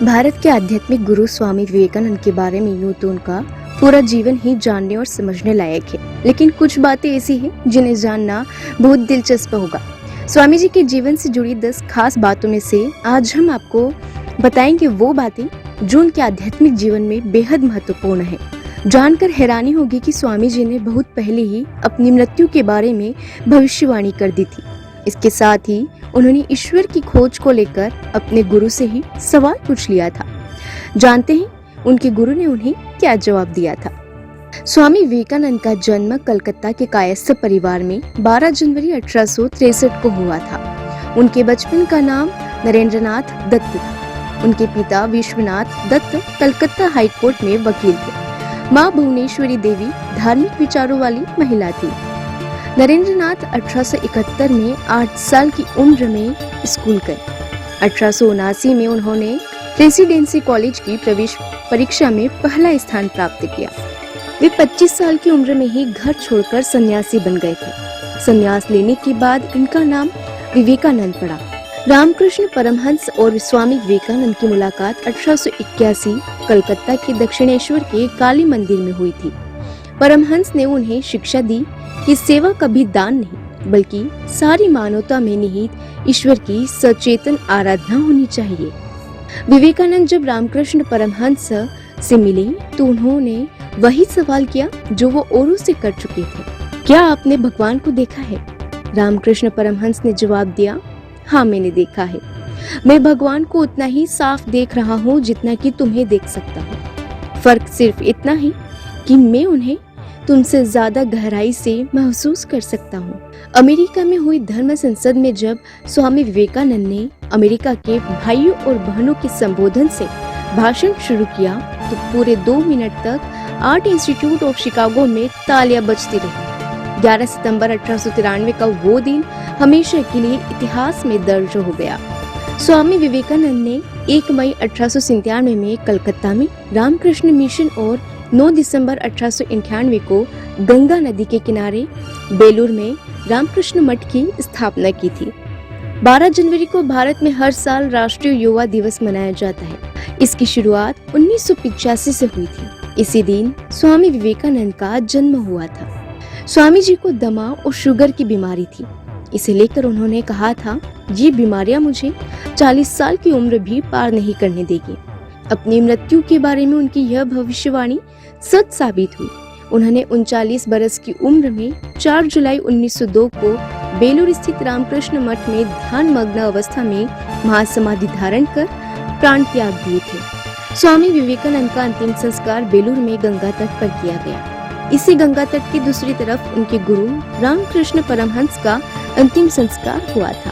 भारत के आध्यात्मिक गुरु स्वामी विवेकानंद के बारे में यूं तो उनका पूरा जीवन ही जानने और समझने लायक है, लेकिन कुछ बातें ऐसी हैं जिन्हें जानना बहुत दिलचस्प होगा। स्वामी जी के जीवन से जुड़ी 10 खास बातों में से आज हम आपको बताएंगे वो बातें जो उनके आध्यात्मिक जीवन में बेहद महत्वपूर्ण है। जानकर हैरानी होगी कि स्वामी जी ने बहुत पहले ही अपनी मृत्यु के बारे में भविष्यवाणी कर दी थी। इसके साथ ही उन्होंने ईश्वर की खोज को लेकर अपने गुरु से ही सवाल पूछ लिया था। जानते हैं उनके गुरु ने उन्हें क्या जवाब दिया था। स्वामी विवेकानंद का जन्म कलकत्ता के कायस्थ परिवार में 12 जनवरी 1863 को हुआ था। उनके बचपन का नाम नरेंद्रनाथ दत्त था। उनके पिता विश्वनाथ दत्त कलकत्ता हाई कोर्ट में वकील थे। माँ भुवनेश्वरी देवी धार्मिक विचारों वाली महिला थी। नरेंद्रनाथ 1871 में 8 साल की उम्र में स्कूल गए। 1879 में उन्होंने प्रेसिडेंसी कॉलेज की प्रवेश परीक्षा में पहला स्थान प्राप्त किया। वे 25 साल की उम्र में ही घर छोड़कर सन्यासी बन गए थे। सन्यास लेने के बाद इनका नाम विवेकानंद पड़ा। रामकृष्ण परमहंस और स्वामी विवेकानंद की मुलाकात 1881 कलकत्ता के दक्षिणेश्वर के काली मंदिर में हुई थी। परमहंस ने उन्हें शिक्षा दी कि सेवा कभी दान नहीं बल्कि सारी मानवता में निहित ईश्वर की सचेतन आराधना होनी चाहिए। विवेकानंद जब रामकृष्ण परमहंस से मिले तो उन्होंने वही सवाल किया जो वो औरों से कर चुके थे, क्या आपने भगवान को देखा है? रामकृष्ण परमहंस ने जवाब दिया, हाँ मैंने देखा है। मैं भगवान को उतना ही साफ देख रहा हूँ जितना कि तुम्हें देख सकता हूँ। फर्क सिर्फ इतना ही कि मैं उन्हें तुमसे ज्यादा गहराई से महसूस कर सकता हूँ। अमेरिका में हुई धर्म संसद में जब स्वामी विवेकानंद ने अमेरिका के भाइयों और बहनों के संबोधन से भाषण शुरू किया तो पूरे 2 मिनट तक आर्ट इंस्टीट्यूट ऑफ शिकागो में तालियां बजती रही। 11 सितंबर 1893 का वो दिन हमेशा के लिए इतिहास में दर्ज हो गया। स्वामी विवेकानंद ने 1 मई 1897 में कलकत्ता में रामकृष्ण मिशन और 9 दिसंबर 1898 को गंगा नदी के किनारे बेलूर में रामकृष्ण मठ की स्थापना की थी। 12 जनवरी को भारत में हर साल राष्ट्रीय युवा दिवस मनाया जाता है। इसकी शुरुआत 1985 से हुई थी। इसी दिन स्वामी विवेकानंद का जन्म हुआ था। स्वामी जी को दमा और शुगर की बीमारी थी। इसे लेकर उन्होंने कहा था, ये बीमारियां मुझे 40 साल की उम्र भी पार नहीं करने देगी। अपनी मृत्यु के बारे में उनकी यह भविष्यवाणी सच साबित हुई। उन्होंने 39 बरस की उम्र में 4 जुलाई 1902 को बेलूर स्थित रामकृष्ण मठ में ध्यान मग्न अवस्था में महासमाधि धारण कर प्राण त्याग दिए थे। स्वामी विवेकानंद का अंतिम संस्कार बेलूर में गंगा तट पर किया गया। इसी गंगा तट की दूसरी तरफ उनके गुरु रामकृष्ण परमहंस का अंतिम संस्कार हुआ था।